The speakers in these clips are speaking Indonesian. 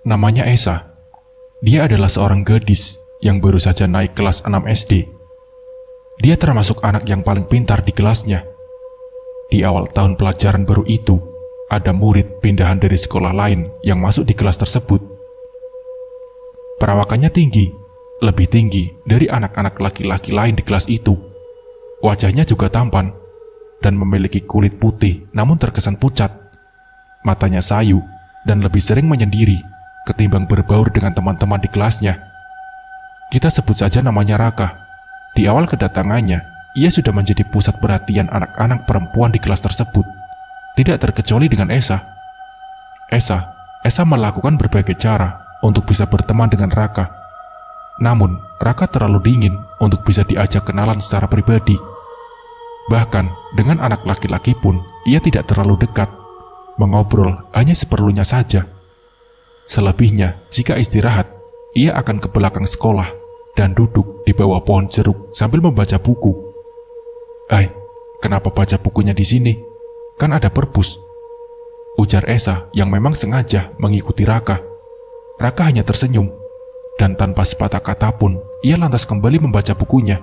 Namanya Esa. Dia adalah seorang gadis yang baru saja naik kelas 6 SD. Dia termasuk anak yang paling pintar di kelasnya. Di awal tahun pelajaran baru itu, ada murid pindahan dari sekolah lain yang masuk di kelas tersebut. Perawakannya tinggi, lebih tinggi dari anak-anak laki-laki lain di kelas itu. Wajahnya juga tampan dan memiliki kulit putih namun terkesan pucat. Matanya sayu dan lebih sering menyendiri ketimbang berbaur dengan teman-teman di kelasnya. Kita sebut saja namanya Raka. Di awal kedatangannya, ia sudah menjadi pusat perhatian anak-anak perempuan di kelas tersebut. Tidak terkecuali dengan Esa. Esa melakukan berbagai cara untuk bisa berteman dengan Raka. Namun, Raka terlalu dingin untuk bisa diajak kenalan secara pribadi. Bahkan, dengan anak laki-laki pun, ia tidak terlalu dekat. Mengobrol hanya seperlunya saja. Selebihnya, jika istirahat, ia akan ke belakang sekolah dan duduk di bawah pohon jeruk sambil membaca buku. Kenapa baca bukunya di sini? Kan ada perpus," ujar Esa yang memang sengaja mengikuti Raka. Raka hanya tersenyum, dan tanpa sepatah kata pun, ia lantas kembali membaca bukunya.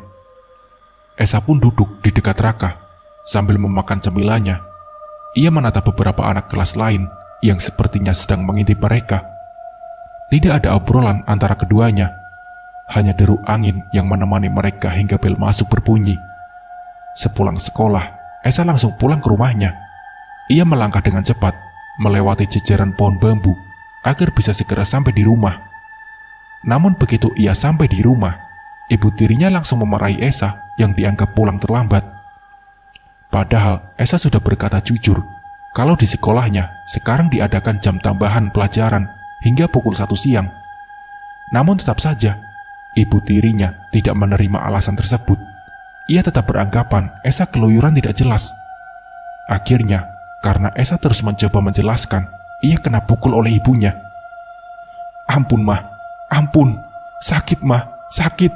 Esa pun duduk di dekat Raka, sambil memakan cemilannya. Ia menatap beberapa anak kelas lain yang sepertinya sedang mengintip mereka. Tidak ada obrolan antara keduanya, hanya deru angin yang menemani mereka hingga bel masuk berbunyi. Sepulang sekolah, Esa langsung pulang ke rumahnya. Ia melangkah dengan cepat, melewati jejeran pohon bambu, agar bisa segera sampai di rumah. Namun begitu ia sampai di rumah, ibu tirinya langsung memarahi Esa yang dianggap pulang terlambat. Padahal Esa sudah berkata jujur kalau di sekolahnya sekarang diadakan jam tambahan pelajaran hingga pukul 1 siang. Namun tetap saja, ibu tirinya tidak menerima alasan tersebut. Ia tetap beranggapan Esa keluyuran tidak jelas. Akhirnya, karena Esa terus mencoba menjelaskan, ia kena pukul oleh ibunya. "Ampun, Mah, ampun, sakit, Mah, sakit,"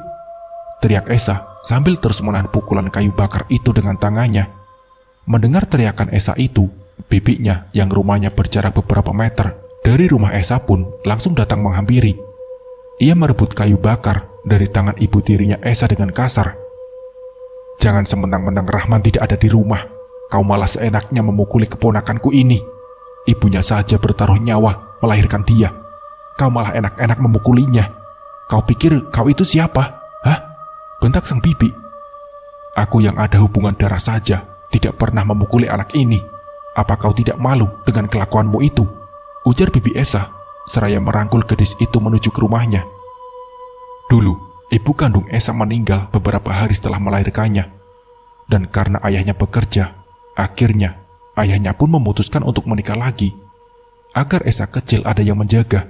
teriak Esa sambil terus menahan pukulan kayu bakar itu dengan tangannya. Mendengar teriakan Esa itu, bibinya yang rumahnya berjarak beberapa meter dari rumah Esa pun langsung datang menghampiri. Ia merebut kayu bakar dari tangan ibu tirinya Esa dengan kasar. "Jangan sementang-mentang Rahman tidak ada di rumah, kau malah seenaknya memukuli keponakanku ini. Ibunya saja bertaruh nyawa melahirkan dia. Kau malah enak-enak memukulinya. Kau pikir kau itu siapa? Hah?" bentak sang bibi. "Aku yang ada hubungan darah saja tidak pernah memukuli anak ini. Apa kau tidak malu dengan kelakuanmu itu?" ujar bibi Esa, seraya merangkul gadis itu menuju ke rumahnya. Dulu, ibu kandung Esa meninggal beberapa hari setelah melahirkannya. Dan karena ayahnya bekerja, akhirnya ayahnya pun memutuskan untuk menikah lagi, agar Esa kecil ada yang menjaga.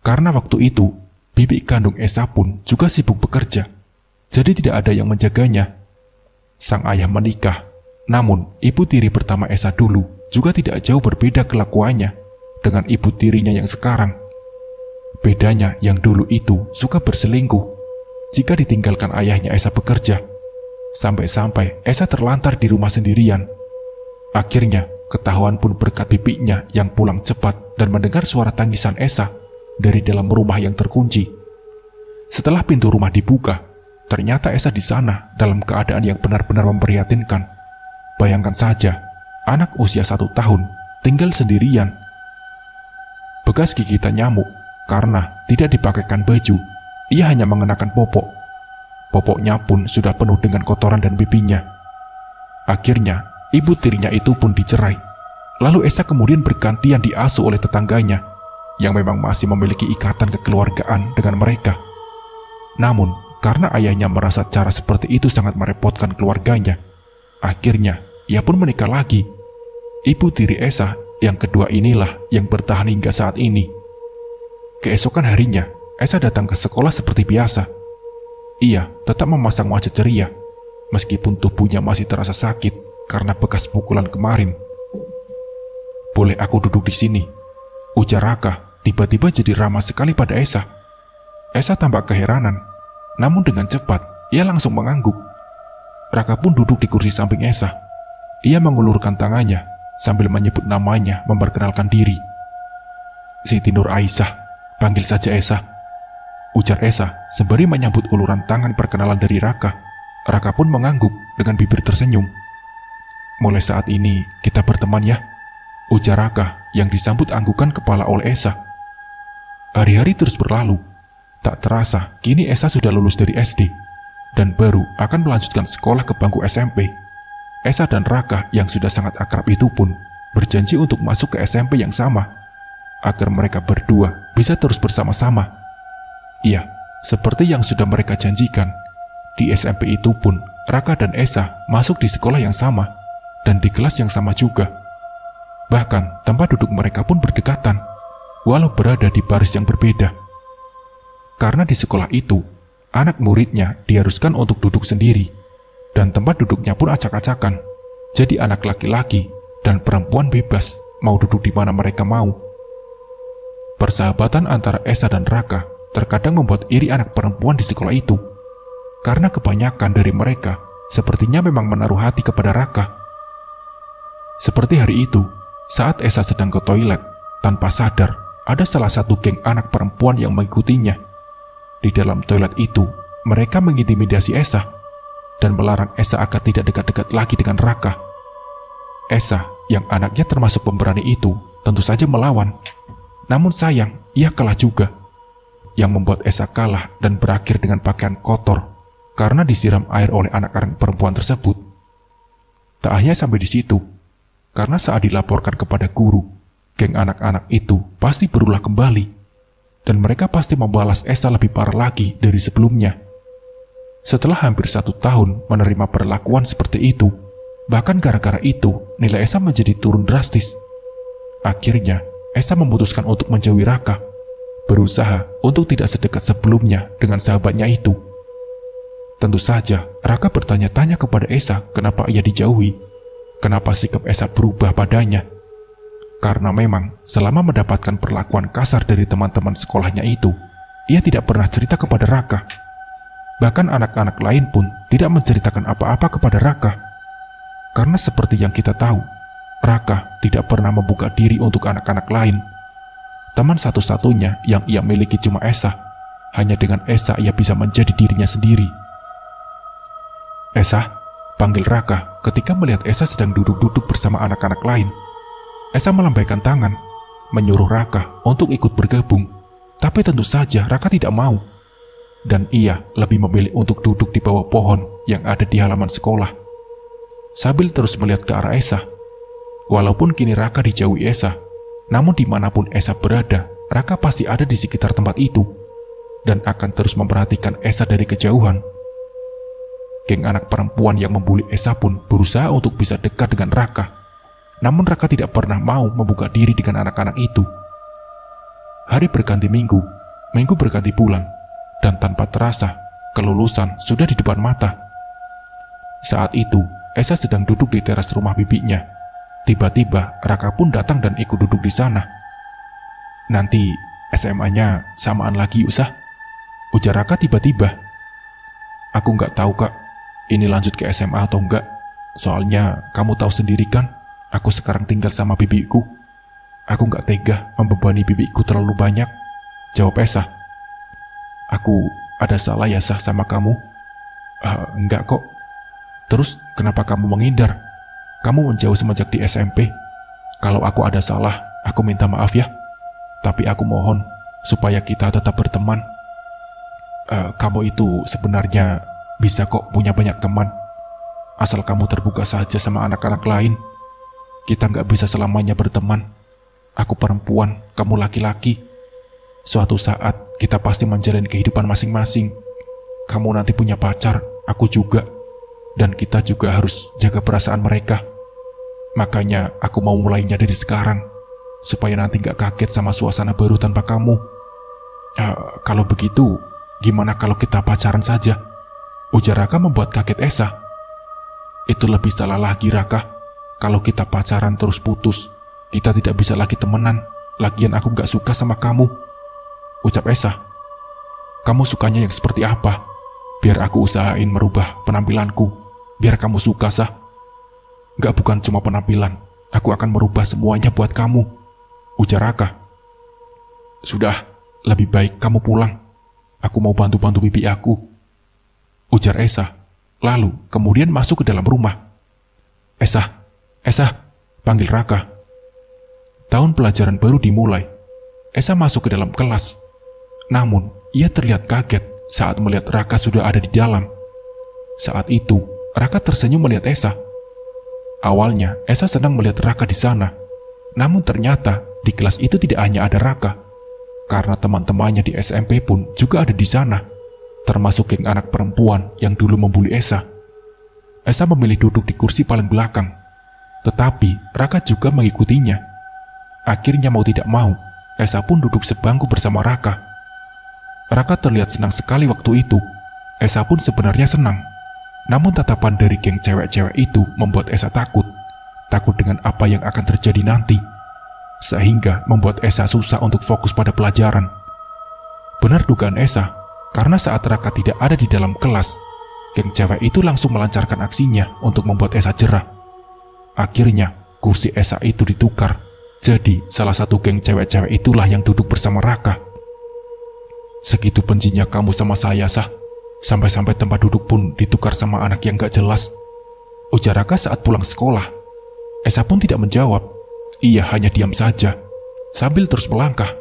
Karena waktu itu, bibi kandung Esa pun juga sibuk bekerja, jadi tidak ada yang menjaganya. Sang ayah menikah, namun ibu tiri pertama Esa dulu juga tidak jauh berbeda kelakuannya dengan ibu tirinya yang sekarang. Bedanya yang dulu itu suka berselingkuh jika ditinggalkan ayahnya Esa bekerja. Sampai-sampai Esa terlantar di rumah sendirian. Akhirnya ketahuan pun berkat bibinya yang pulang cepat dan mendengar suara tangisan Esa dari dalam rumah yang terkunci. Setelah pintu rumah dibuka, ternyata Esa di sana dalam keadaan yang benar-benar memprihatinkan. Bayangkan saja, anak usia 1 tahun tinggal sendirian. Bekas gigitan nyamuk karena tidak dipakaikan baju. Ia hanya mengenakan popok. Popoknya pun sudah penuh dengan kotoran dan pipinya. Akhirnya, ibu tirinya itu pun dicerai. Lalu Esa kemudian bergantian diasuh oleh tetangganya yang memang masih memiliki ikatan kekeluargaan dengan mereka. Namun, karena ayahnya merasa cara seperti itu sangat merepotkan keluarganya, akhirnya ia pun menikah lagi. Ibu tiri Esa yang kedua inilah yang bertahan hingga saat ini. Keesokan harinya, Esa datang ke sekolah seperti biasa. Ia tetap memasang wajah ceria, meskipun tubuhnya masih terasa sakit karena bekas pukulan kemarin. "Boleh aku duduk di sini?" ujar Raka, tiba-tiba jadi ramah sekali pada Esa. Esa tampak keheranan, namun dengan cepat ia langsung mengangguk. Raka pun duduk di kursi samping Esa. Ia mengulurkan tangannya sambil menyebut namanya memperkenalkan diri. Siti Nur Aisyah, panggil saja Esa, ujar Esa sembari menyambut uluran tangan perkenalan dari Raka. Raka pun mengangguk dengan bibir tersenyum. Mulai saat ini kita berteman ya, ujar Raka yang disambut anggukan kepala oleh Esa. Hari-hari terus berlalu. Tak terasa kini Esa sudah lulus dari SD dan baru akan melanjutkan sekolah ke bangku SMP. Esa dan Raka yang sudah sangat akrab itu pun berjanji untuk masuk ke SMP yang sama agar mereka berdua bisa terus bersama-sama. Iya, seperti yang sudah mereka janjikan, di SMP itu pun Raka dan Esa masuk di sekolah yang sama dan di kelas yang sama juga. Bahkan tempat duduk mereka pun berdekatan, walau berada di baris yang berbeda. Karena di sekolah itu, anak muridnya diharuskan untuk duduk sendiri, dan tempat duduknya pun acak-acakan. Jadi anak laki-laki dan perempuan bebas mau duduk di mana mereka mau. Persahabatan antara Esa dan Raka terkadang membuat iri anak perempuan di sekolah itu, karena kebanyakan dari mereka sepertinya memang menaruh hati kepada Raka. Seperti hari itu, saat Esa sedang ke toilet, tanpa sadar ada salah satu geng anak perempuan yang mengikutinya. Di dalam toilet itu, mereka mengintimidasi Esa dan melarang Esa agar tidak dekat-dekat lagi dengan Raka. Esa, yang anaknya termasuk pemberani itu, tentu saja melawan. Namun sayang, ia kalah juga. Yang membuat Esa kalah dan berakhir dengan pakaian kotor karena disiram air oleh anak-anak perempuan tersebut. Tak hanya sampai di situ, karena saat dilaporkan kepada guru, geng anak-anak itu pasti berulah kembali. Dan mereka pasti membalas Esa lebih parah lagi dari sebelumnya. Setelah hampir 1 tahun menerima perlakuan seperti itu, bahkan gara-gara itu nilai Esa menjadi turun drastis. Akhirnya Esa memutuskan untuk menjauhi Raka, berusaha untuk tidak sedekat sebelumnya dengan sahabatnya itu. Tentu saja Raka bertanya-tanya kepada Esa kenapa ia dijauhi, kenapa sikap Esa berubah padanya. Karena memang selama mendapatkan perlakuan kasar dari teman-teman sekolahnya itu, ia tidak pernah cerita kepada Raka. Bahkan anak-anak lain pun tidak menceritakan apa-apa kepada Raka. Karena seperti yang kita tahu, Raka tidak pernah membuka diri untuk anak-anak lain. Teman satu-satunya yang ia miliki cuma Esa. Hanya dengan Esa ia bisa menjadi dirinya sendiri. Esa, panggil Raka ketika melihat Esa sedang duduk-duduk bersama anak-anak lain. Esa melambaikan tangan, menyuruh Raka untuk ikut bergabung, tapi tentu saja Raka tidak mau. Dan ia lebih memilih untuk duduk di bawah pohon yang ada di halaman sekolah, sambil terus melihat ke arah Esa. Walaupun kini Raka dijauhi Esa, namun dimanapun Esa berada, Raka pasti ada di sekitar tempat itu, dan akan terus memperhatikan Esa dari kejauhan. Geng anak perempuan yang membuli Esa pun berusaha untuk bisa dekat dengan Raka. Namun Raka tidak pernah mau membuka diri dengan anak-anak itu. Hari berganti minggu, minggu berganti bulan, dan tanpa terasa, kelulusan sudah di depan mata. Saat itu, Esa sedang duduk di teras rumah bibinya. Tiba-tiba, Raka pun datang dan ikut duduk di sana. Nanti, SMA-nya samaan lagi, Usah, ujar Raka tiba-tiba. Aku nggak tahu, Kak, ini lanjut ke SMA atau enggak. Soalnya, kamu tahu sendiri kan, aku sekarang tinggal sama bibiku. Aku gak tega membebani bibiku terlalu banyak, jawab Esa. Aku ada salah ya Sah sama kamu? Enggak kok. Terus kenapa kamu menghindar? Kamu menjauh semenjak di SMP. Kalau aku ada salah, aku minta maaf ya. Tapi aku mohon supaya kita tetap berteman. Kamu itu sebenarnya bisa kok punya banyak teman. Asal kamu terbuka saja sama anak-anak lain. Kita nggak bisa selamanya berteman. Aku perempuan, kamu laki-laki. Suatu saat kita pasti menjalani kehidupan masing-masing. Kamu nanti punya pacar, aku juga. Dan kita juga harus jaga perasaan mereka. Makanya aku mau mulainya dari sekarang, supaya nanti nggak kaget sama suasana baru tanpa kamu. Kalau begitu, gimana kalau kita pacaran saja? Ujar Raka membuat kaget Esa. Itu lebih salah lagi, Raka. Kalau kita pacaran terus putus, kita tidak bisa lagi temenan. Lagian aku gak suka sama kamu, ucap Esa. Kamu sukanya yang seperti apa? Biar aku usahain merubah penampilanku, biar kamu suka, Sah. Gak, bukan cuma penampilan, aku akan merubah semuanya buat kamu, ujar Raka. Sudah, lebih baik kamu pulang. Aku mau bantu-bantu bibi aku, ujar Esa, lalu kemudian masuk ke dalam rumah. Esa, panggil Raka. Tahun pelajaran baru dimulai. Esa masuk ke dalam kelas. Namun, ia terlihat kaget saat melihat Raka sudah ada di dalam. Saat itu, Raka tersenyum melihat Esa. Awalnya, Esa senang melihat Raka di sana. Namun ternyata, di kelas itu tidak hanya ada Raka. Karena teman-temannya di SMP pun juga ada di sana, termasuk geng anak perempuan yang dulu membuli Esa. Esa memilih duduk di kursi paling belakang, tetapi Raka juga mengikutinya. Akhirnya mau tidak mau, Esa pun duduk sebangku bersama Raka. Raka terlihat senang sekali waktu itu. Esa pun sebenarnya senang. Namun tatapan dari geng cewek-cewek itu membuat Esa takut. Takut dengan apa yang akan terjadi nanti. Sehingga membuat Esa susah untuk fokus pada pelajaran. Benar dugaan Esa, karena saat Raka tidak ada di dalam kelas, geng cewek itu langsung melancarkan aksinya untuk membuat Esa jerah. Akhirnya, kursi Esa itu ditukar. Jadi, salah satu geng cewek-cewek itulah yang duduk bersama Raka. Segitu bencinya kamu sama saya, Sah. Sampai-sampai tempat duduk pun ditukar sama anak yang gak jelas, ujar Raka saat pulang sekolah. Esa pun tidak menjawab. Ia hanya diam saja, sambil terus melangkah.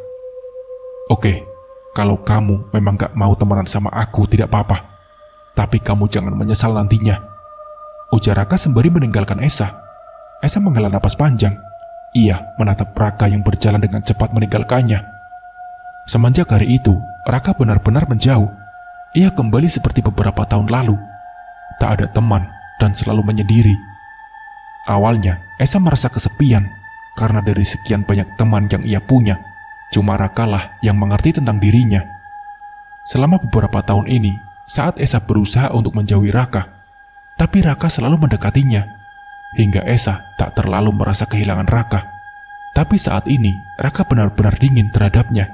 Oke, kalau kamu memang gak mau temenan sama aku tidak apa-apa. Tapi kamu jangan menyesal nantinya, ujar Raka sembari meninggalkan Esa. Esa menghela napas panjang. Ia menatap Raka yang berjalan dengan cepat meninggalkannya. Semenjak hari itu, Raka benar-benar menjauh. Ia kembali seperti beberapa tahun lalu. Tak ada teman dan selalu menyendiri. Awalnya, Esa merasa kesepian karena dari sekian banyak teman yang ia punya, cuma Raka lah yang mengerti tentang dirinya. Selama beberapa tahun ini, saat Esa berusaha untuk menjauhi Raka, tapi Raka selalu mendekatinya, hingga Esa tak terlalu merasa kehilangan Raka. Tapi saat ini, Raka benar-benar dingin terhadapnya.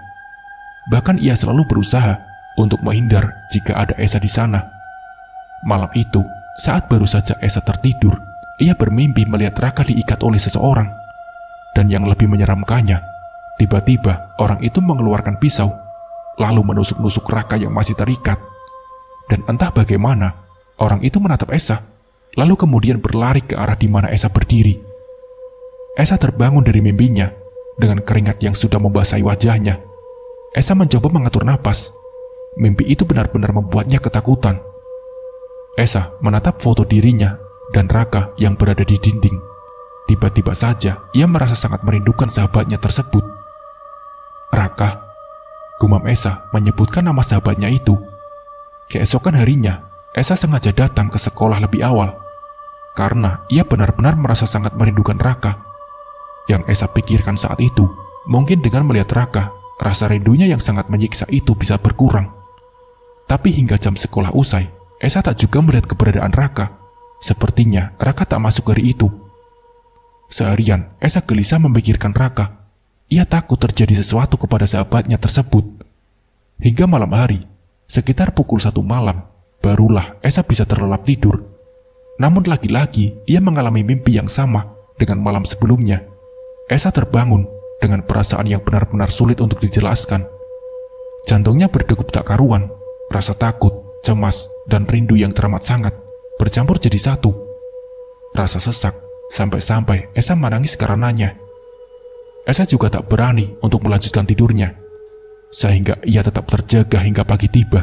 Bahkan ia selalu berusaha untuk menghindar jika ada Esa di sana. Malam itu, saat baru saja Esa tertidur, ia bermimpi melihat Raka diikat oleh seseorang. Dan yang lebih menyeramkannya, tiba-tiba orang itu mengeluarkan pisau, lalu menusuk-nusuk Raka yang masih terikat. Dan entah bagaimana, orang itu menatap Esa, lalu kemudian berlari ke arah di mana Esa berdiri. Esa terbangun dari mimpinya, dengan keringat yang sudah membasahi wajahnya. Esa mencoba mengatur napas. Mimpi itu benar-benar membuatnya ketakutan. Esa menatap foto dirinya dan Raka yang berada di dinding. Tiba-tiba saja ia merasa sangat merindukan sahabatnya tersebut. Raka, gumam Esa menyebutkan nama sahabatnya itu. Keesokan harinya, Esa sengaja datang ke sekolah lebih awal karena ia benar-benar merasa sangat merindukan Raka. Yang Esa pikirkan saat itu, mungkin dengan melihat Raka, rasa rindunya yang sangat menyiksa itu bisa berkurang. Tapi hingga jam sekolah usai, Esa tak juga melihat keberadaan Raka. Sepertinya Raka tak masuk hari itu. Seharian, Esa gelisah memikirkan Raka. Ia takut terjadi sesuatu kepada sahabatnya tersebut. Hingga malam hari, sekitar pukul 1 malam, barulah Esa bisa terlelap tidur. Namun lagi-lagi, ia mengalami mimpi yang sama dengan malam sebelumnya. Esa terbangun dengan perasaan yang benar-benar sulit untuk dijelaskan. Jantungnya berdegup tak karuan, rasa takut, cemas, dan rindu yang teramat sangat bercampur jadi satu. Rasa sesak, sampai-sampai Esa menangis karenanya. Esa juga tak berani untuk melanjutkan tidurnya, sehingga ia tetap terjaga hingga pagi tiba.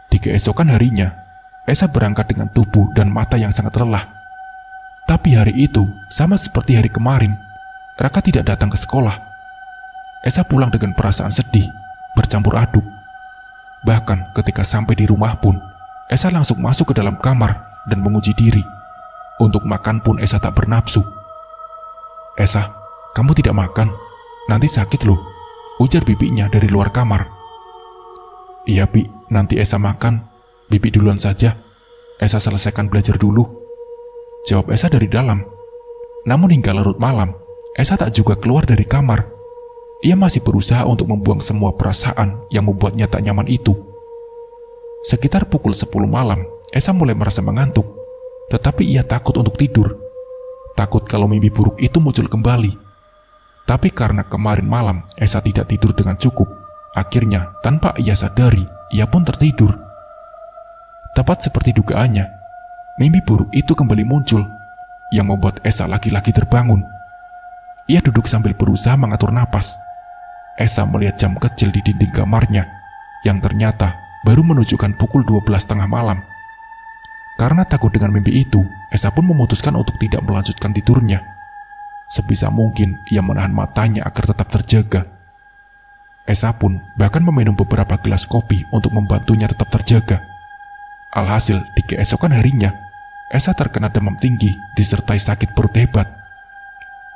Di keesokan harinya, Esa berangkat dengan tubuh dan mata yang sangat lelah. Tapi hari itu, sama seperti hari kemarin, Raka tidak datang ke sekolah. Esa pulang dengan perasaan sedih, bercampur aduk. Bahkan ketika sampai di rumah pun, Esa langsung masuk ke dalam kamar dan menguji diri. Untuk makan pun Esa tak bernafsu. Esa, kamu tidak makan, nanti sakit loh, ujar bibinya dari luar kamar. Iya Bi, nanti Esa makan, Bibi duluan saja, Esa selesaikan belajar dulu, jawab Esa dari dalam. Namun hingga larut malam, Esa tak juga keluar dari kamar. Ia masih berusaha untuk membuang semua perasaan yang membuatnya tak nyaman itu. Sekitar pukul 10 malam, Esa mulai merasa mengantuk. Tetapi ia takut untuk tidur. Takut kalau mimpi buruk itu muncul kembali. Tapi karena kemarin malam Esa tidak tidur dengan cukup, akhirnya tanpa ia sadari, ia pun tertidur. Tepat seperti dugaannya, mimpi buruk itu kembali muncul, yang membuat Esa lagi-lagi terbangun. Ia duduk sambil berusaha mengatur napas. Esa melihat jam kecil di dinding kamarnya, yang ternyata baru menunjukkan pukul 12:30 malam. Karena takut dengan mimpi itu, Esa pun memutuskan untuk tidak melanjutkan tidurnya. Sebisa mungkin ia menahan matanya agar tetap terjaga. Esa pun bahkan meminum beberapa gelas kopi untuk membantunya tetap terjaga. Alhasil, di keesokan harinya, Esa terkena demam tinggi disertai sakit perut hebat.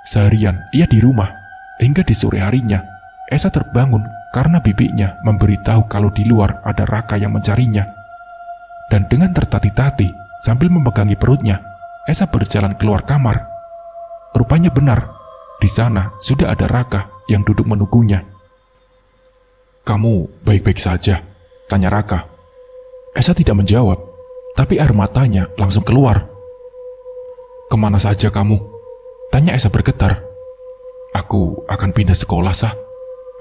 Seharian ia di rumah, hingga di sore harinya, Esa terbangun karena bibinya memberitahu kalau di luar ada Raka yang mencarinya. Dan dengan tertati-tati sambil memegangi perutnya, Esa berjalan keluar kamar. Rupanya benar, di sana sudah ada Raka yang duduk menunggunya. "Kamu baik-baik saja?" tanya Raka. Esa tidak menjawab, tapi air matanya langsung keluar. "Kemana saja kamu?" tanya Esa bergetar. "Aku akan pindah sekolah, Sah.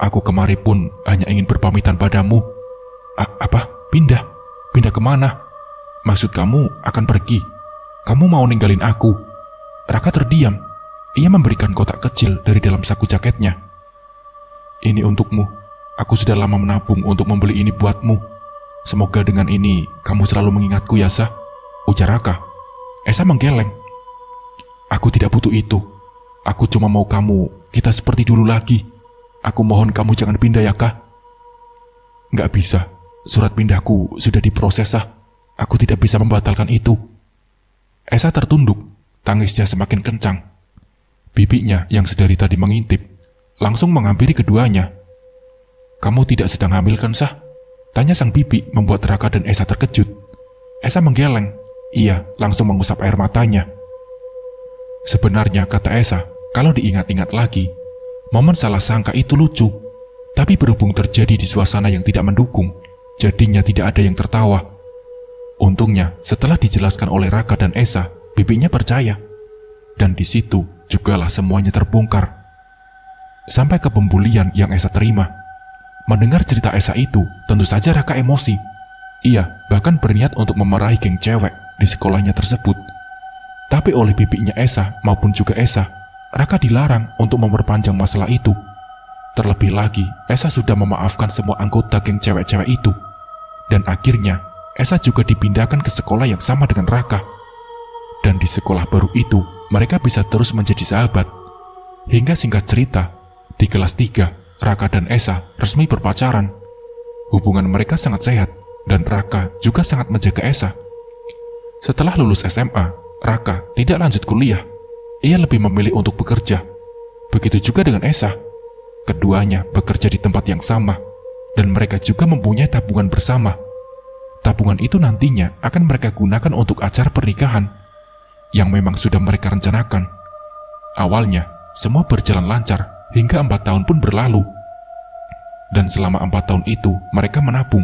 Aku kemari pun hanya ingin berpamitan padamu." Apa? Pindah? Pindah kemana? Maksud kamu akan pergi? Kamu mau ninggalin aku?" Raka terdiam. Ia memberikan kotak kecil dari dalam saku jaketnya. "Ini untukmu. Aku sudah lama menabung untuk membeli ini buatmu. Semoga dengan ini kamu selalu mengingatku ya, Sah," ujar Raka. Esa menggeleng. "Aku tidak butuh itu. Aku cuma mau kita seperti dulu lagi. Aku mohon kamu jangan pindah ya, Kak." "Nggak bisa. Surat pindahku sudah diproses, Sah. Aku tidak bisa membatalkan itu." Esa tertunduk. Tangisnya semakin kencang. Bibinya yang sedari tadi mengintip langsung menghampiri keduanya. "Kamu tidak sedang hamil kan, Sah?" tanya sang bibi, membuat Raka dan Esa terkejut. Esa menggeleng. Ia langsung mengusap air matanya. Sebenarnya, kata Esa, kalau diingat-ingat lagi, momen salah sangka itu lucu. Tapi berhubung terjadi di suasana yang tidak mendukung, jadinya tidak ada yang tertawa. Untungnya, setelah dijelaskan oleh Raka dan Esa, bibinya percaya. Dan di situ jugalah semuanya terbongkar. Sampai ke pembulian yang Esa terima. Mendengar cerita Esa itu, tentu saja Raka emosi. Ia bahkan berniat untuk memarahi geng cewek di sekolahnya tersebut. Tapi oleh bibinya Esa maupun juga Esa, Raka dilarang untuk memperpanjang masalah itu. Terlebih lagi, Esa sudah memaafkan semua anggota geng cewek-cewek itu. Dan akhirnya, Esa juga dipindahkan ke sekolah yang sama dengan Raka. Dan di sekolah baru itu, mereka bisa terus menjadi sahabat. Hingga singkat cerita, di kelas 3, Raka dan Esa resmi berpacaran. Hubungan mereka sangat sehat, dan Raka juga sangat menjaga Esa. Setelah lulus SMA, Raka tidak lanjut kuliah. Ia lebih memilih untuk bekerja. Begitu juga dengan Esa. Keduanya bekerja di tempat yang sama, dan mereka juga mempunyai tabungan bersama. Tabungan itu nantinya akan mereka gunakan untuk acara pernikahan yang memang sudah mereka rencanakan. Awalnya, semua berjalan lancar hingga 4 tahun pun berlalu. Dan selama 4 tahun itu, mereka menabung.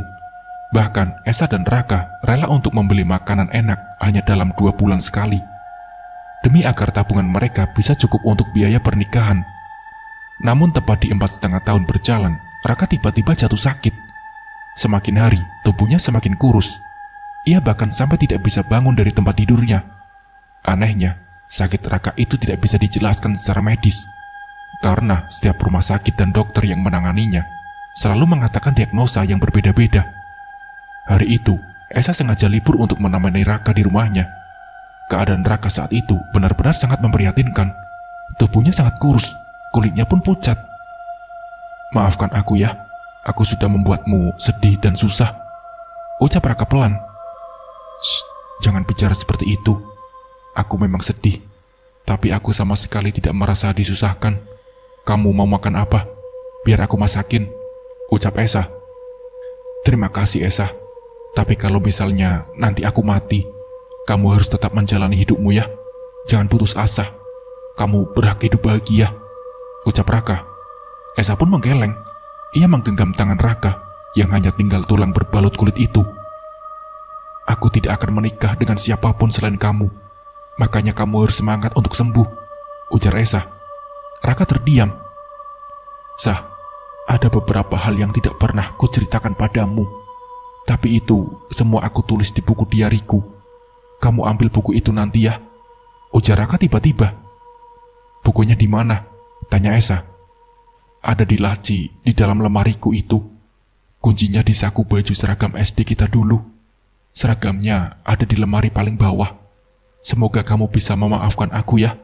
Bahkan, Esa dan Raka rela untuk membeli makanan enak hanya dalam 2 bulan sekali. Demi agar tabungan mereka bisa cukup untuk biaya pernikahan. Namun tepat di 4,5 tahun berjalan, Raka tiba-tiba jatuh sakit. Semakin hari, tubuhnya semakin kurus. Ia bahkan sampai tidak bisa bangun dari tempat tidurnya. Anehnya, sakit Raka itu tidak bisa dijelaskan secara medis. Karena setiap rumah sakit dan dokter yang menanganinya selalu mengatakan diagnosa yang berbeda-beda. Hari itu, Esa sengaja libur untuk menemani Raka di rumahnya. Keadaan Raka saat itu benar-benar sangat memprihatinkan. Tubuhnya sangat kurus, kulitnya pun pucat. "Maafkan aku ya, aku sudah membuatmu sedih dan susah," ucap Raka pelan. "Shh, jangan bicara seperti itu. Aku memang sedih, tapi aku sama sekali tidak merasa disusahkan. Kamu mau makan apa? Biar aku masakin," ucap Esa. "Terima kasih, Esa. Tapi kalau misalnya nanti aku mati, kamu harus tetap menjalani hidupmu ya. Jangan putus asa. Kamu berhak hidup bahagia," ucap Raka. Esa pun menggeleng. Ia menggenggam tangan Raka yang hanya tinggal tulang berbalut kulit itu. "Aku tidak akan menikah dengan siapapun selain kamu. Makanya kamu harus semangat untuk sembuh," ujar Esa. Raka terdiam. Sah, ada beberapa hal yang tidak pernah kuceritakan padamu. Tapi itu semua aku tulis di buku diariku. Kamu ambil buku itu nanti ya, ujar Raka tiba-tiba. Bukunya di mana? Tanya Esa. Ada di laci, di dalam lemariku itu. Kuncinya di saku baju seragam SD kita dulu. Seragamnya ada di lemari paling bawah. Semoga kamu bisa memaafkan aku ya,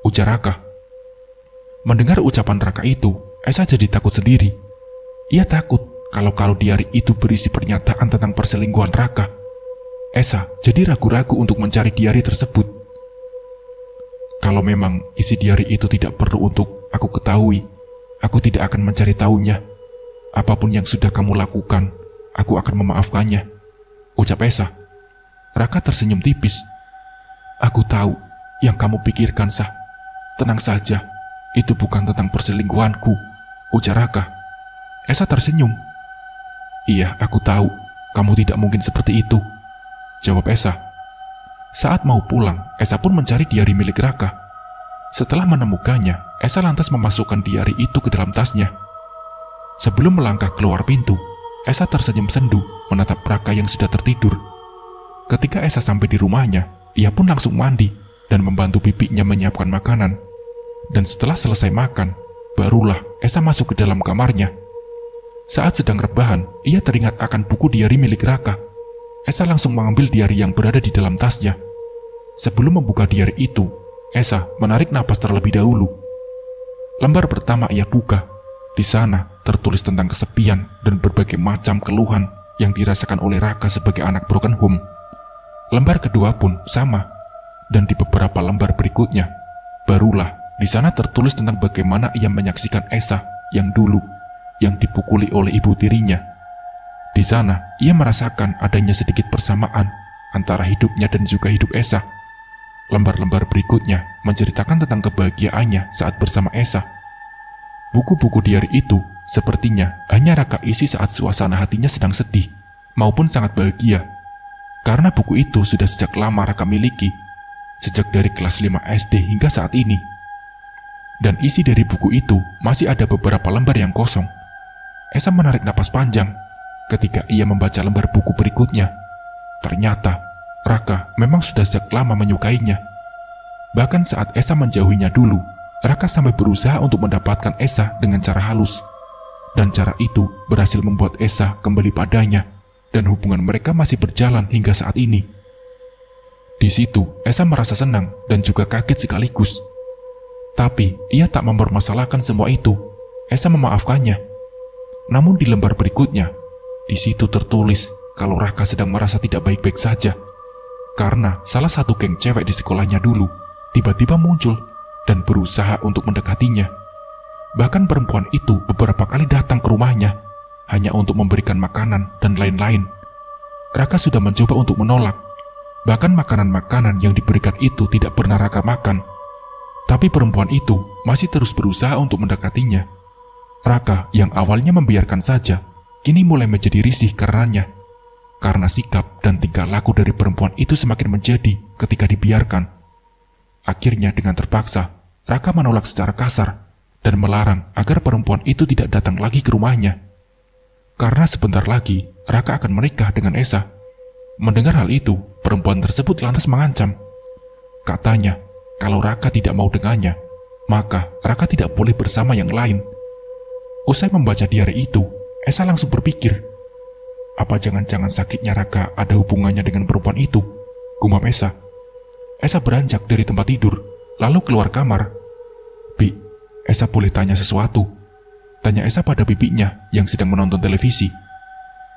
ujar Raka. Mendengar ucapan Raka itu, Esa jadi takut sendiri. Ia takut kalau diari itu berisi pernyataan tentang perselingkuhan Raka. Esa jadi ragu-ragu untuk mencari diari tersebut. Kalau memang isi diari itu tidak perlu untuk aku ketahui, aku tidak akan mencari tahunya. Apapun yang sudah kamu lakukan, aku akan memaafkannya, ucap Esa. Raka tersenyum tipis. Aku tahu yang kamu pikirkan, Sah. Tenang saja, itu bukan tentang perselingkuhanku, ujar Raka. Esa tersenyum. Iya, aku tahu, kamu tidak mungkin seperti itu, jawab Esa. Saat mau pulang, Esa pun mencari diari milik Raka. Setelah menemukannya, Esa lantas memasukkan diari itu ke dalam tasnya. Sebelum melangkah keluar pintu, Esa tersenyum sendu menatap Raka yang sudah tertidur. Ketika Esa sampai di rumahnya, ia pun langsung mandi dan membantu bibinya menyiapkan makanan. Dan setelah selesai makan, barulah Esa masuk ke dalam kamarnya. Saat sedang rebahan, ia teringat akan buku diari milik Raka. Esa langsung mengambil diari yang berada di dalam tasnya. Sebelum membuka diari itu, Esa menarik napas terlebih dahulu. Lembar pertama ia buka. Di sana tertulis tentang kesepian dan berbagai macam keluhan yang dirasakan oleh Raka sebagai anak broken home. Lembar kedua pun sama. Dan di beberapa lembar berikutnya, barulah di sana tertulis tentang bagaimana ia menyaksikan Esa yang dulu yang dipukuli oleh ibu tirinya. Di sana, ia merasakan adanya sedikit persamaan antara hidupnya dan juga hidup Esa. Lembar-lembar berikutnya menceritakan tentang kebahagiaannya saat bersama Esa. Buku-buku diari itu sepertinya hanya Raka isi saat suasana hatinya sedang sedih maupun sangat bahagia. Karena buku itu sudah sejak lama Raka miliki, sejak dari kelas 5 SD hingga saat ini. Dan isi dari buku itu masih ada beberapa lembar yang kosong. Esa menarik napas panjang ketika ia membaca lembar buku berikutnya. Ternyata Raka memang sudah sejak lama menyukainya. Bahkan saat Esa menjauhinya dulu, Raka sampai berusaha untuk mendapatkan Esa dengan cara halus. Dan cara itu berhasil membuat Esa kembali padanya, dan hubungan mereka masih berjalan hingga saat ini. Di situ, Esa merasa senang dan juga kaget sekaligus. Tapi ia tak mempermasalahkan semua itu. Esa memaafkannya. Namun di lembar berikutnya, di situ tertulis kalau Raka sedang merasa tidak baik-baik saja. Karena salah satu geng cewek di sekolahnya dulu tiba-tiba muncul dan berusaha untuk mendekatinya. Bahkan perempuan itu beberapa kali datang ke rumahnya hanya untuk memberikan makanan dan lain-lain. Raka sudah mencoba untuk menolak. Bahkan makanan-makanan yang diberikan itu tidak pernah Raka makan. Tapi perempuan itu masih terus berusaha untuk mendekatinya. Raka yang awalnya membiarkan saja, kini mulai menjadi risih karenanya. Karena sikap dan tingkah laku dari perempuan itu semakin menjadi ketika dibiarkan. Akhirnya dengan terpaksa, Raka menolak secara kasar dan melarang agar perempuan itu tidak datang lagi ke rumahnya. Karena sebentar lagi, Raka akan menikah dengan Esa. Mendengar hal itu, perempuan tersebut lantas mengancam. Katanya, kalau Raka tidak mau dengannya, maka Raka tidak boleh bersama yang lain. Usai membaca diari itu, Esa langsung berpikir, apa jangan-jangan sakitnya Raka ada hubungannya dengan perempuan itu? Gumam Esa. Esa beranjak dari tempat tidur, lalu keluar kamar. Bi, Esa boleh tanya sesuatu? Tanya Esa pada bibinya yang sedang menonton televisi.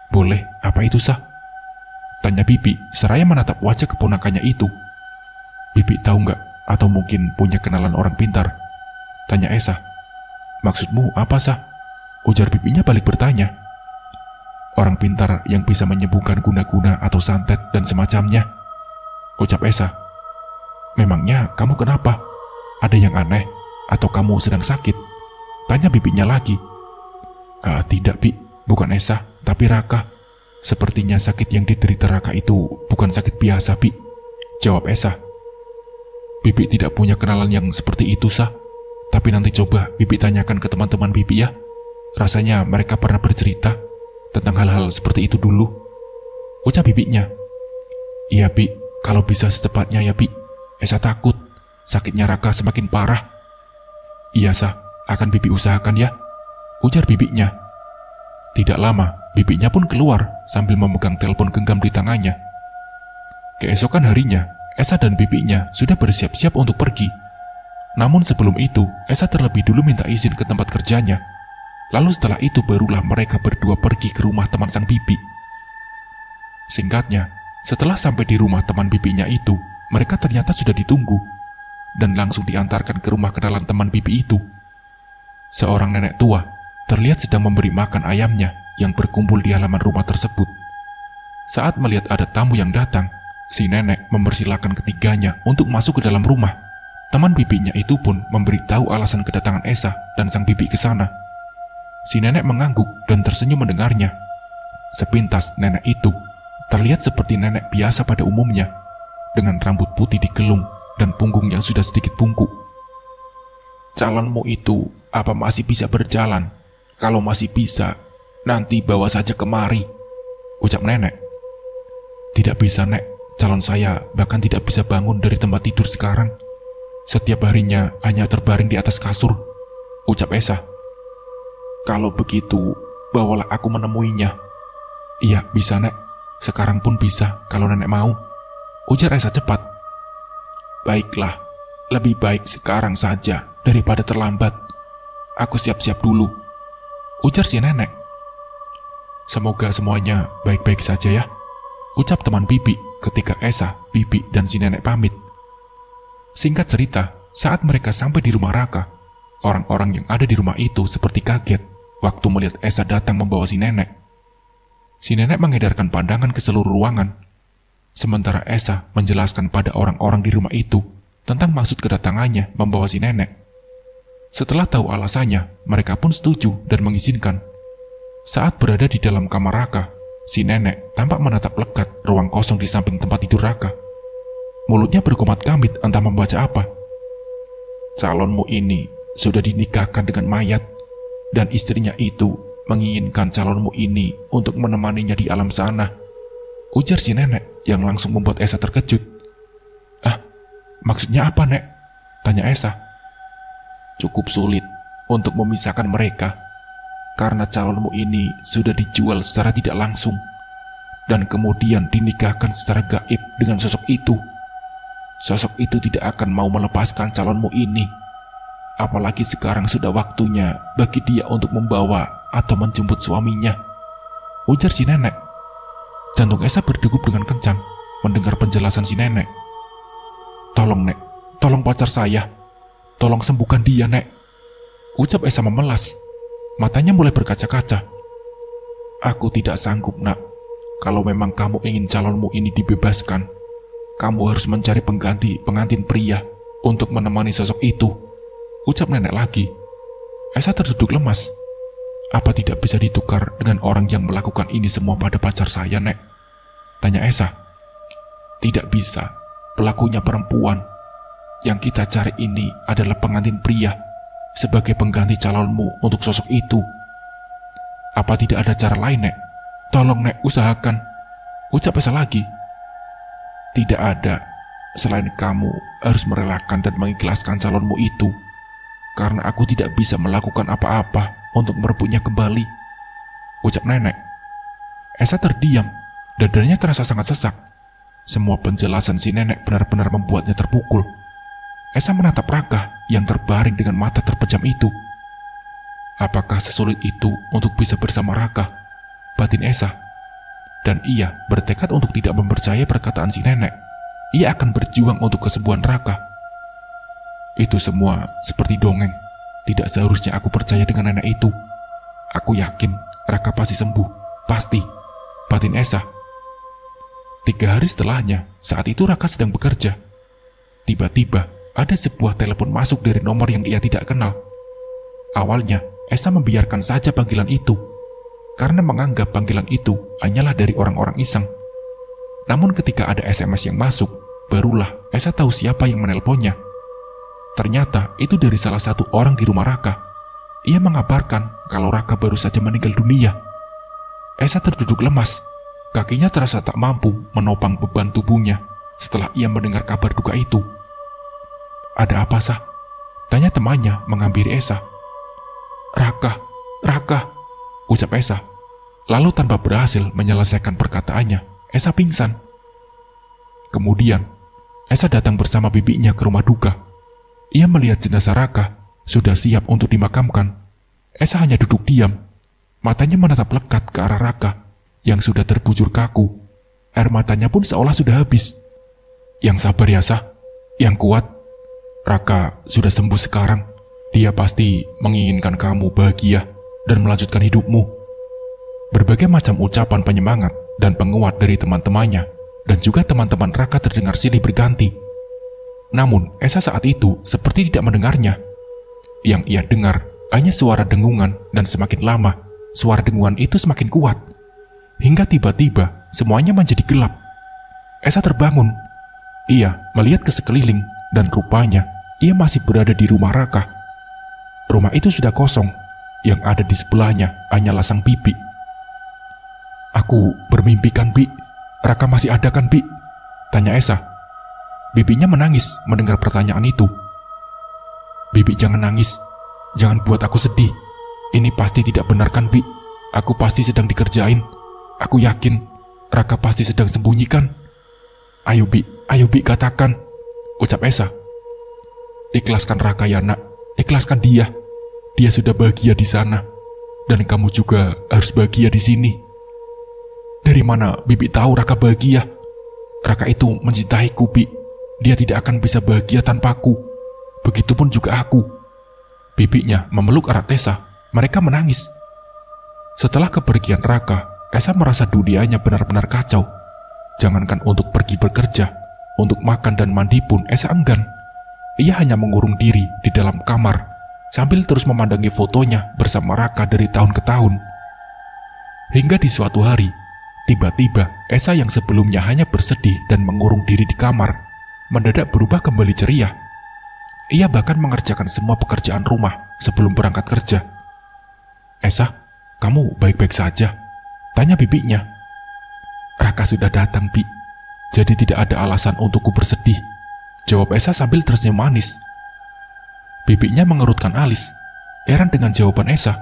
Boleh, apa itu Sah? Tanya bibi seraya menatap wajah keponakannya itu. Bibi tahu nggak? Atau mungkin punya kenalan orang pintar? Tanya Esa. Maksudmu apa Sah? Ujar bibinya balik bertanya. Orang pintar yang bisa menyembuhkan guna-guna atau santet dan semacamnya, ucap Esa. Memangnya kamu kenapa? Ada yang aneh? Atau kamu sedang sakit? Tanya bibinya lagi. Tidak Bi, bukan Esa, tapi Raka. Sepertinya sakit yang diderita Raka itu bukan sakit biasa Bi, jawab Esa. Bibi tidak punya kenalan yang seperti itu Sah. Tapi nanti coba Bibi tanyakan ke teman-teman Bibi ya, Rasanya mereka pernah bercerita tentang hal-hal seperti itu dulu. Ucap bibinya. Iya Bi, kalau bisa secepatnya ya Bi. Esa takut sakitnya Raka semakin parah. Iya Sah, akan bibi usahakan ya, ujar bibinya. Tidak lama, bibinya pun keluar sambil memegang telepon genggam di tangannya. Keesokan harinya, Esa dan bibinya sudah bersiap-siap untuk pergi. Namun sebelum itu, Esa terlebih dulu minta izin ke tempat kerjanya. Lalu setelah itu barulah mereka berdua pergi ke rumah teman sang bibi. Singkatnya, setelah sampai di rumah teman bibinya itu, mereka ternyata sudah ditunggu dan langsung diantarkan ke rumah kenalan teman bibi itu. Seorang nenek tua terlihat sedang memberi makan ayamnya yang berkumpul di halaman rumah tersebut. Saat melihat ada tamu yang datang, si nenek mempersilahkan ketiganya untuk masuk ke dalam rumah. Teman bibinya itu pun memberitahu alasan kedatangan Esa dan sang bibi ke sana. Si nenek mengangguk dan tersenyum mendengarnya. Sepintas nenek itu terlihat seperti nenek biasa pada umumnya, dengan rambut putih digelung dan punggung yang sudah sedikit bungkuk. Calonmu itu apa masih bisa berjalan? Kalau masih bisa, nanti bawa saja kemari, ucap nenek. Tidak bisa Nek, calon saya bahkan tidak bisa bangun dari tempat tidur sekarang. Setiap harinya hanya terbaring di atas kasur, ucap Esa. Kalau begitu, bawalah aku menemuinya. Iya, bisa Nek. Sekarang pun bisa kalau nenek mau, ujar Esa cepat. Baiklah, lebih baik sekarang saja daripada terlambat. Aku siap-siap dulu, ujar si nenek. Semoga semuanya baik-baik saja ya, ucap teman bibi ketika Esa, bibi, dan si nenek pamit. Singkat cerita, saat mereka sampai di rumah Raka, orang-orang yang ada di rumah itu seperti kaget waktu melihat Esa datang membawa si nenek. Si nenek mengedarkan pandangan ke seluruh ruangan, sementara Esa menjelaskan pada orang-orang di rumah itu tentang maksud kedatangannya membawa si nenek. Setelah tahu alasannya, mereka pun setuju dan mengizinkan. Saat berada di dalam kamar Raka, si nenek tampak menatap lekat ruang kosong di samping tempat tidur Raka. Mulutnya berkomat-kamit entah membaca apa. Calonmu ini sudah dinikahkan dengan mayat, dan istrinya itu menginginkan calonmu ini untuk menemaninya di alam sana, ujar si nenek yang langsung membuat Esa terkejut. Ah, maksudnya apa Nek? Tanya Esa. Cukup sulit untuk memisahkan mereka, karena calonmu ini sudah dijual secara tidak langsung, dan kemudian dinikahkan secara gaib dengan sosok itu. Sosok itu tidak akan mau melepaskan calonmu ini, apalagi sekarang sudah waktunya bagi dia untuk membawa atau menjemput suaminya, ujar si nenek. Jantung Esa berdegup dengan kencang mendengar penjelasan si nenek. Tolong Nek, tolong pacar saya, tolong sembuhkan dia Nek, ucap Esa memelas. Matanya mulai berkaca-kaca. Aku tidak sanggup Nak. Kalau memang kamu ingin calonmu ini dibebaskan, kamu harus mencari pengantin pria untuk menemani sosok itu, ucap nenek lagi. Esa terduduk lemas. Apa tidak bisa ditukar dengan orang yang melakukan ini semua pada pacar saya Nek? Tanya Esa. Tidak bisa, pelakunya perempuan. Yang kita cari ini adalah pengantin pria sebagai pengganti calonmu untuk sosok itu. Apa tidak ada cara lain Nek? Tolong Nek, usahakan, ucap Esa lagi. Tidak ada, selain kamu harus merelakan dan mengikhlaskan calonmu itu, karena aku tidak bisa melakukan apa-apa untuk merebutnya kembali, ucap nenek. Esa terdiam, dadanya terasa sangat sesak. Semua penjelasan si nenek benar-benar membuatnya terpukul. Esa menatap Raka yang terbaring dengan mata terpejam itu. Apakah sesulit itu untuk bisa bersama Raka? Batin Esa. Dan ia bertekad untuk tidak mempercayai perkataan si nenek. Ia akan berjuang untuk kesembuhan Raka. Itu semua seperti dongeng. Tidak seharusnya aku percaya dengan nenek itu. Aku yakin Raka pasti sembuh. Pasti, batin Esa. 3 hari setelahnya, saat itu Raka sedang bekerja. Tiba-tiba ada sebuah telepon masuk dari nomor yang ia tidak kenal. Awalnya, Esa membiarkan saja panggilan itu, karena menganggap panggilan itu hanyalah dari orang-orang iseng. Namun ketika ada SMS yang masuk, barulah Esa tahu siapa yang menelponnya. Ternyata itu dari salah satu orang di rumah Raka. ia mengabarkan kalau Raka baru saja meninggal dunia. Esa terduduk lemas, kakinya terasa tak mampu menopang beban tubuhnya setelah ia mendengar kabar duka itu. "Ada apa, Sah?" tanya temannya menghampiri Esa. Raka, ucap Esa. Lalu tanpa berhasil menyelesaikan perkataannya, Esa pingsan. Kemudian, Esa datang bersama bibinya ke rumah duka. Ia melihat jenazah Raka sudah siap untuk dimakamkan. Esa hanya duduk diam, matanya menatap lekat ke arah Raka yang sudah terbujur kaku. Air matanya pun seolah sudah habis. "Yang sabar ya, Sah, yang kuat. Raka sudah sembuh sekarang. Dia pasti menginginkan kamu bahagia dan melanjutkan hidupmu." Berbagai macam ucapan penyemangat dan penguat dari teman-temannya dan juga teman-teman Raka terdengar silih berganti. Namun, Esa saat itu seperti tidak mendengarnya. Yang ia dengar hanya suara dengungan, dan semakin lama, suara dengungan itu semakin kuat. Hingga tiba-tiba, semuanya menjadi gelap. Esa terbangun. Ia melihat ke sekeliling, dan rupanya ia masih berada di rumah Raka. Rumah itu sudah kosong, yang ada di sebelahnya hanyalah sang bibi. "Aku bermimpi kan, Bi? Raka masih ada kan, Bi?" tanya Esa. Bibinya menangis mendengar pertanyaan itu. "Bibi, jangan nangis. Jangan buat aku sedih. Ini pasti tidak benar kan, Bi? Aku pasti sedang dikerjain. Aku yakin Raka pasti sedang sembunyikan. Ayo Bi, katakan," ucap Esa. "Ikhlaskan Raka ya, Nak. Ikhlaskan dia. Dia sudah bahagia di sana. Dan kamu juga harus bahagia di sini." "Dari mana Bibi tahu Raka bahagia? Raka itu mencintaiku, Bi. Dia tidak akan bisa bahagia tanpaku. Begitupun juga aku." Bibinya memeluk erat Esa. Mereka menangis. Setelah kepergian Raka, Esa merasa dunianya benar-benar kacau. Jangankan untuk pergi bekerja, untuk makan dan mandi pun Esa enggan. Ia hanya mengurung diri di dalam kamar sambil terus memandangi fotonya bersama Raka dari tahun ke tahun. Hingga di suatu hari, tiba-tiba Esa yang sebelumnya hanya bersedih dan mengurung diri di kamar, mendadak berubah kembali ceria. Ia bahkan mengerjakan semua pekerjaan rumah sebelum berangkat kerja. "Esa, kamu baik-baik saja?" tanya bibinya. "Raka sudah datang, Bi. Jadi tidak ada alasan untukku bersedih," jawab Esa sambil tersenyum manis. Bibinya mengerutkan alis, heran dengan jawaban Esa.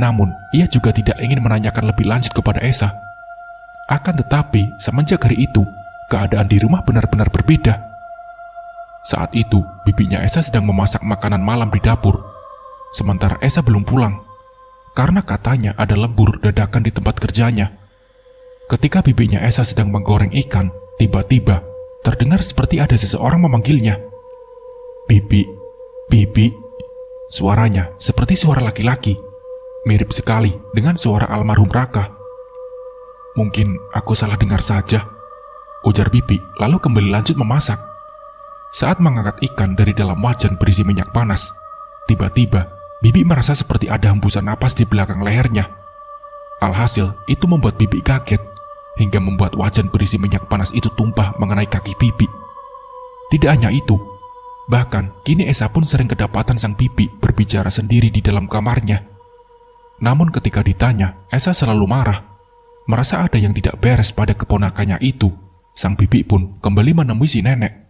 Namun, ia juga tidak ingin menanyakan lebih lanjut kepada Esa. Akan tetapi, semenjak hari itu, keadaan di rumah benar-benar berbeda. Saat itu, bibinya Esa sedang memasak makanan malam di dapur. Sementara Esa belum pulang, karena katanya ada lembur dadakan di tempat kerjanya. Ketika bibinya Esa sedang menggoreng ikan, tiba-tiba terdengar seperti ada seseorang memanggilnya. "Bibi, Bibi." Suaranya seperti suara laki-laki, mirip sekali dengan suara almarhum Raka. "Mungkin aku salah dengar saja," ujar bibi lalu kembali lanjut memasak. Saat mengangkat ikan dari dalam wajan berisi minyak panas, tiba-tiba bibi merasa seperti ada hembusan napas di belakang lehernya. Alhasil, itu membuat bibi kaget, hingga membuat wajan berisi minyak panas itu tumpah mengenai kaki bibi. Tidak hanya itu, bahkan kini Esa pun sering kedapatan sang bibi berbicara sendiri di dalam kamarnya. Namun ketika ditanya, Esa selalu marah. Merasa ada yang tidak beres pada keponakannya itu, sang bibi pun kembali menemui si nenek.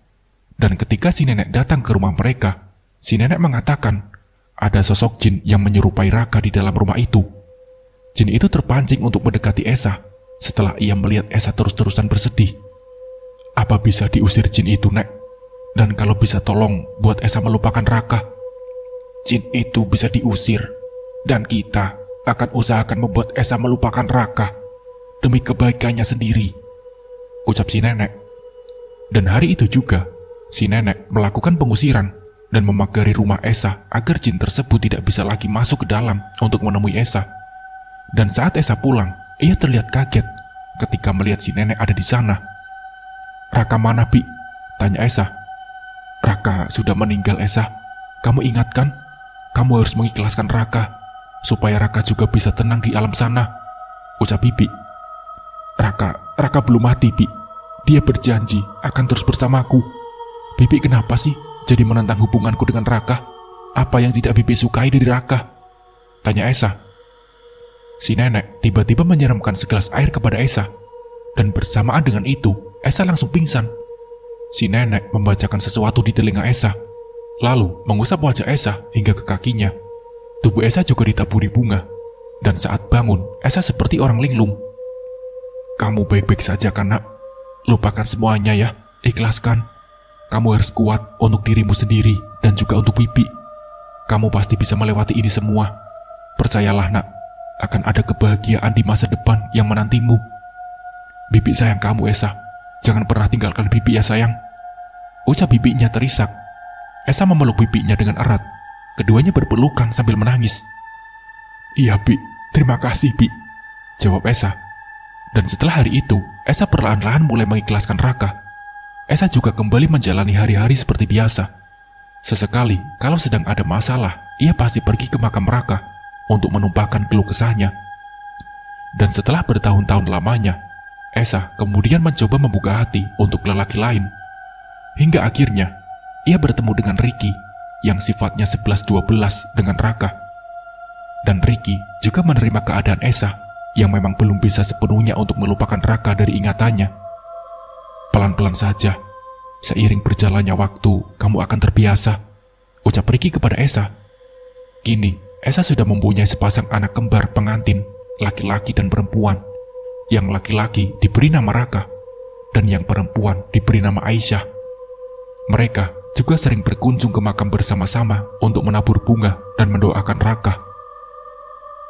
Dan ketika si nenek datang ke rumah mereka, si nenek mengatakan ada sosok jin yang menyerupai Raka di dalam rumah itu. Jin itu terpancing untuk mendekati Esa setelah ia melihat Esa terus-terusan bersedih. "Apa bisa diusir jin itu, Nek? Dan kalau bisa tolong buat Esa melupakan Raka." "Jin itu bisa diusir, dan kita akan usahakan membuat Esa melupakan Raka demi kebaikannya sendiri," ucap si nenek. Dan hari itu juga, si nenek melakukan pengusiran dan memagari rumah Esa agar jin tersebut tidak bisa lagi masuk ke dalam untuk menemui Esa. Dan saat Esa pulang, ia terlihat kaget ketika melihat si nenek ada di sana. "Raka mana, Bi?" tanya Esa. "Raka sudah meninggal, Esa. Kamu ingat kan? Kamu harus mengikhlaskan Raka, supaya Raka juga bisa tenang di alam sana," ucap bibi. Raka belum mati, Bi. Dia berjanji akan terus bersamaku." "Bibi kenapa sih jadi menentang hubunganku dengan Raka? Apa yang tidak Bibi sukai dari Raka?" Tanya Esa. Si nenek tiba-tiba menyiramkan segelas air kepada Esa. Dan bersamaan dengan itu, Esa langsung pingsan. Si nenek membacakan sesuatu di telinga Esa, lalu mengusap wajah Esa hingga ke kakinya. Tubuh Esa juga ditaburi bunga. Dan saat bangun, Esa seperti orang linglung. Kamu baik-baik saja kan, nak? Lupakan semuanya ya, ikhlaskan. Kamu harus kuat untuk dirimu sendiri dan juga untuk Bibi. Kamu pasti bisa melewati ini semua. Percayalah, nak, akan ada kebahagiaan di masa depan yang menantimu. Bibi sayang kamu, Esa. Jangan pernah tinggalkan Bibi ya, sayang. Ucap bibinya terisak. Esa memeluk bibinya dengan erat. Keduanya berpelukan sambil menangis. Iya, Bi. Terima kasih, Bi. Jawab Esa. Dan setelah hari itu, Esa perlahan-lahan mulai mengikhlaskan Raka. Esa juga kembali menjalani hari-hari seperti biasa. Sesekali, kalau sedang ada masalah, ia pasti pergi ke makam Raka untuk menumpahkan keluh kesahnya. Dan setelah bertahun-tahun lamanya, Esa kemudian mencoba membuka hati untuk lelaki lain. Hingga akhirnya, ia bertemu dengan Ricky yang sifatnya 11-12 dengan Raka. Dan Ricky juga menerima keadaan Esa yang memang belum bisa sepenuhnya untuk melupakan Raka dari ingatannya. Pelan-pelan saja, seiring berjalannya waktu, kamu akan terbiasa, ucap Ricky kepada Esa. Kini, Esa sudah mempunyai sepasang anak kembar pengantin, laki-laki dan perempuan. Yang laki-laki diberi nama Raka, dan yang perempuan diberi nama Aisyah. Mereka juga sering berkunjung ke makam bersama-sama untuk menabur bunga dan mendoakan Raka.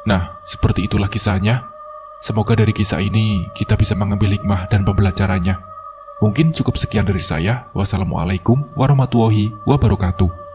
Nah, seperti itulah kisahnya. Semoga dari kisah ini kita bisa mengambil hikmah dan pembelajarannya. Mungkin cukup sekian dari saya. Wassalamualaikum warahmatullahi wabarakatuh.